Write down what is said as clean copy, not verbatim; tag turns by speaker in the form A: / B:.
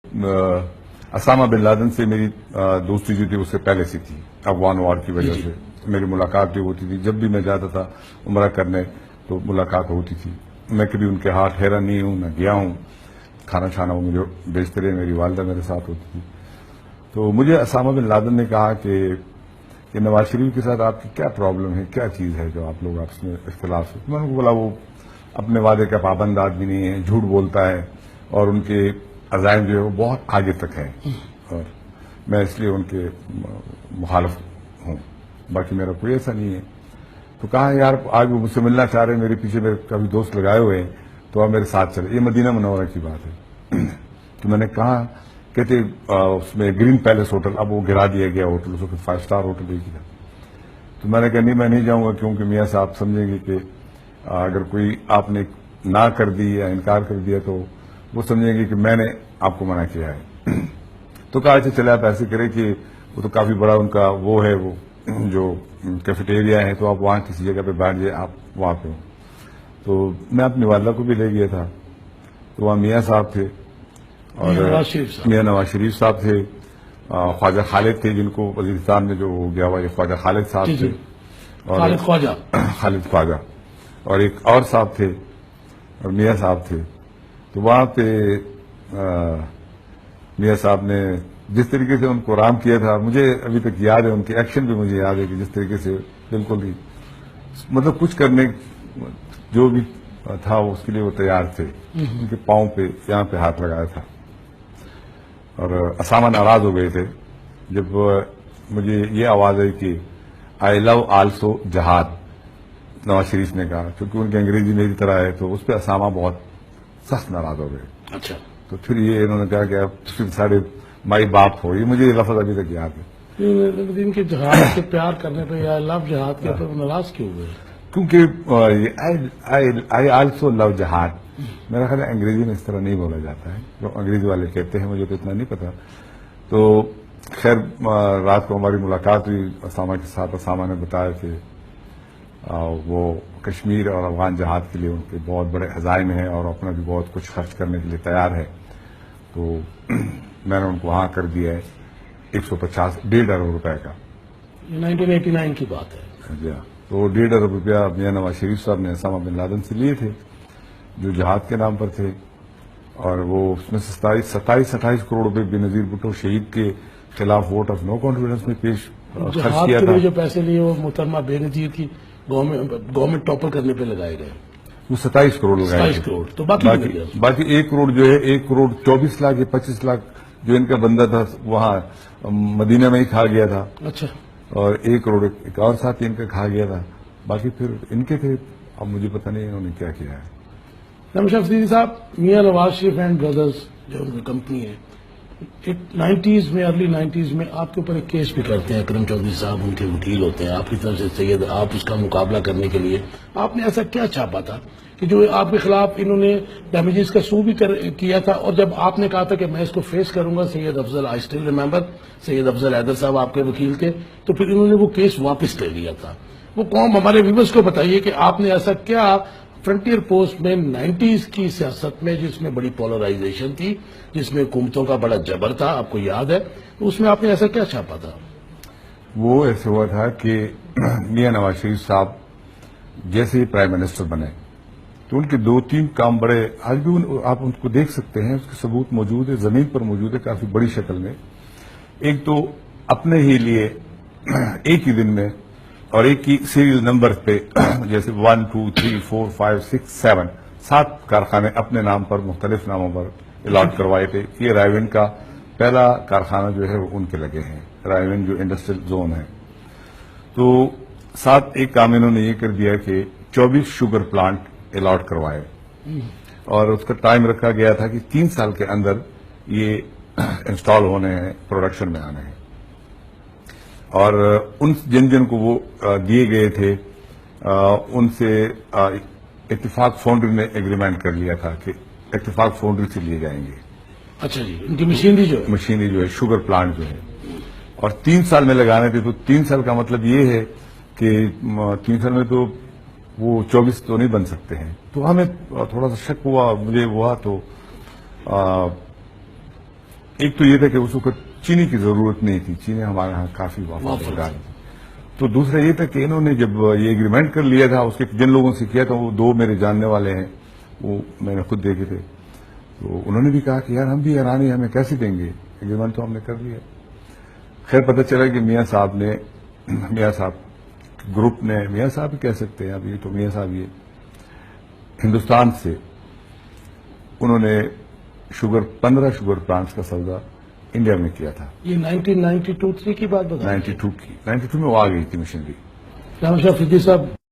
A: Usama bin Laden سے میری دوستی جو تھی اس سے پہلے سے تھی، افغان وار کی وجہ سے میری ملاقات بھی ہوتی تھی. جب بھی میں جاتا تھا عمرہ کرنے تو ملاقات ہوتی تھی. میں کبھی ان کے ہاتھ ٹھہرا نہیں ہوں، نہ گیا ہوں. کھانا چھانا وہ مجھے بیچتے رہے، میری والدہ میرے ساتھ ہوتی تھی. تو مجھے اسامہ بن لادن نے کہا کہ نواز شریف کے ساتھ آپ کی کیا پرابلم ہے، کیا چیز ہے جو آپ لوگ آپس میں اختلاف ہے. میں نے بولا وہ اپنے وعدے کا پابند آدمی نہیں ہے، جھوٹ بولتا ہے اور ان کے عزائم جو ہے وہ بہت آگے تک ہیں، اور میں اس لیے ان کے مخالف ہوں، باقی میرا کوئی ایسا نہیں ہے. تو کہا یار آج وہ مجھ سے ملنا چاہ رہے ہیں، میرے پیچھے میرے کبھی دوست لگائے ہوئے ہیں، تو آپ میرے ساتھ چلے. یہ مدینہ منورہ کی بات ہے. تو میں نے کہا کہتے اس میں گرین پیلس ہوٹل، اب وہ گرا دیا گیا ہوٹل، اس کو 5 اسٹار ہوٹل ایک ہی تھا. تو میں نے کہا نہیں میں نہیں جاؤں گا، کیونکہ میاں صاحب سمجھیں گے کہ اگر کوئی آپ نے نہ کر دی یا انکار کر دیا تو وہ سمجھیں گے کہ میں نے آپ کو منع کیا ہے. تو کہا اچھا چلے آپ ایسے کریں کہ وہ تو کافی بڑا ان کا وہ ہے، وہ جو کیفیٹیریا ہے، تو آپ وہاں کسی جگہ پہ بیٹھ جائیں، آپ وہاں پہ ہوں. تو میں اپنی والدہ کو بھی لے گیا تھا. تو وہاں میاں صاحب تھے اور میاں نواز شریف صاحب تھے، خواجہ خالد تھے جن کو وزیرستان میں جو ہو گیا ہوا، یہ خواجہ خالد صاحب تھے، اور خالد خواجہ، اور ایک اور صاحب تھے اور میاں صاحب تھے. تو وہاں پہ میاں صاحب نے جس طریقے سے ان کو رام کیا تھا، مجھے ابھی تک یاد ہے، ان کے ایکشن بھی مجھے یاد ہے کہ جس طریقے سے بالکل ہی مطلب کچھ کرنے جو بھی تھا اس کے لیے وہ تیار تھے. ان کے پاؤں پہ یہاں پہ ہاتھ لگایا تھا. اور اسامہ ناراض ہو گئے تھے جب مجھے یہ آواز آئی کہ آئی لو آلسو جہاد. نواز شریف نے کہا، کیونکہ ان کی انگریزی میری طرح ہے، تو اس پہ اسامہ بہت سخت ناراض ہو گئے.
B: اچھا.
A: تو پھر یہ انہوں نے کہا کہ آپ سارے مائی باپ ہو. یہ مجھے یہ لفظ ابھی تک یاد ہے.
B: ان کے جہاد سے پیار کرنے پہ یا لو جہاد کے اوپر ناراض کیوں ہوئے؟
A: کیونکہ آئی آلسو لو جہاد میرا خیال ہے انگریزی میں اس طرح نہیں بولا جاتا ہے، جو انگریزی والے کہتے ہیں، مجھے تو اتنا نہیں پتا. تو خیر رات کو ہماری ملاقات ہوئی اسامہ کے ساتھ. اسامہ نے بتایا کہ وہ کشمیر اور افغان جہاد کے لیے ان کے بہت بڑے عزائم ہیں اور اپنا بھی بہت کچھ خرچ کرنے کے لیے تیار ہے. تو میں نے ان کو وہاں کر دیا ہے 150 ارب روپے کا.
B: 1989 کی بات ہے.
A: جی ہاں. تو 1.5 ارب روپیہ میاں نواز شریف صاحب نے اسامہ بن لادن سے لیے تھے جو جہاد کے نام پر تھے، اور وہ اس میں 27-28 کروڑ روپے بے نظیر بھٹو شہید کے خلاف ووٹ آف نو کانفیڈنس میں پیش خرچ کیا تھا.
B: جو پیسے لیے وہ محترمہ بے نظیر کی گورنمنٹ ٹاپر کرنے پہ لگائے گئے.
A: وہ 27 کروڑ لگائے تھے.
B: تو
A: باقی 1 کروڑ جو ہے 1 کروڑ 24 لاکھ یا 25 لاکھ جو ان کا بندہ تھا وہاں مدینہ میں ہی کھا گیا تھا.
B: اچھا. اور
A: 1 کروڑ ایک اور ساتھی ان کا کھا گیا تھا. باقی پھر ان کے تھے. اب مجھے پتہ نہیں انہوں نے کیا کیا ہے.
B: رمشا افریدی صاحب، میاں نواز شریف اینڈ بردرز جو ان کی کمپنی ہے، 90s میں ارلی 90s میں آپ کے اوپر ایک کیس بھی کرتے ہیں. اکرم چودھری صاحب ان کے وکیل ہوتے ہیں، آپ کی طرف سے سید، آپ اس کا مقابلہ کرنے کے لیے آپ نے ایسا کیا چھاپا تھا کہ جو آپ کے خلاف انہوں نے ڈیمیجز کا سو بھی کیا تھا؟ اور جب آپ نے کہا تھا کہ میں اس کو فیس کروں گا، سید افضل، آئی اسٹل ریمبر، سید افضل حیدر صاحب آپ کے وکیل تھے، تو پھر انہوں نے وہ کیس واپس لے لیا تھا. وہ قوم ہمارے ویورز کو بتائیے کہ آپ نے ایسا کیا فرنٹیئر پوسٹ میں 90s کی سیاست میں، جس میں بڑی پولرائزیشن تھی، جس میں حکومتوں کا بڑا جبر تھا، آپ کو یاد ہے، تو اس میں آپ نے ایسا کیا چھاپا تھا؟
A: وہ ایسے ہوا تھا کہ میاں نواز شریف صاحب جیسے ہی پرائم منسٹر بنے تو ان کے 2-3 کام بڑے، آج بھی آپ ان کو دیکھ سکتے ہیں، اس کے ثبوت موجود ہے، زمین پر موجود ہے کافی بڑی شکل میں. ایک تو اپنے ہی لیے ایک ہی دن میں اور ایک ہی سیریل نمبر پہ جیسے 1 2 3 4 5 6 7 کارخانے اپنے نام پر مختلف ناموں پر الاٹ کروائے تھے. یہ رائے کا پہلا کارخانہ جو ہے وہ ان کے لگے ہیں، رائے جو انڈسٹریل زون ہے. تو ساتھ ایک کام انہوں نے یہ کر دیا کہ 24 شوگر پلانٹ الاٹ کروائے، اور اس کا ٹائم رکھا گیا تھا کہ 3 سال کے اندر یہ انسٹال ہونے ہیں، پروڈکشن میں آنے ہیں. اور ان جن کو وہ دیے گئے تھے ان سے اتفاق فاؤنڈری نے ایگریمنٹ کر لیا تھا کہ اتفاق فاؤنڈری سے لیے جائیں گے.
B: اچھا جی. ان کی مشینری
A: جو ہے شوگر پلانٹ جو ہے، اور 3 سال میں لگانے تھے. تو 3 سال کا مطلب یہ ہے کہ 3 سال میں تو وہ 24 تو نہیں بن سکتے ہیں. تو ہمیں تھوڑا سا شک ہوا، مجھے ہوا. تو ایک تو یہ تھا کہ اس وقت چینی کی ضرورت نہیں تھی، چینی ہمارے یہاں کافی وفادار تھی. تو دوسرا یہ تھا کہ انہوں نے جب یہ ایگریمنٹ کر لیا تھا، اس کے جن لوگوں سے کیا تھا وہ 2 میرے جاننے والے ہیں، وہ میں نے خود دیکھے تھے. تو انہوں نے بھی کہا کہ یار ہم بھی ایرانی ہمیں کیسے دیں گے، ایگریمنٹ تو ہم نے کر لیا. خیر پتہ چلا کہ میاں صاحب گروپ نے، میاں صاحب بھی کہہ سکتے ہیں، اب یہ تو میاں صاحب یہ ہندوستان سے انہوں نے 15 شوگر پلانٹس کا سودا انڈیا میں کیا تھا.
B: یہ 1992 کی بات بتا
A: 92 میں وہ آ گئی تھی مشنری.
B: جناب اشرف صدیقی صاحب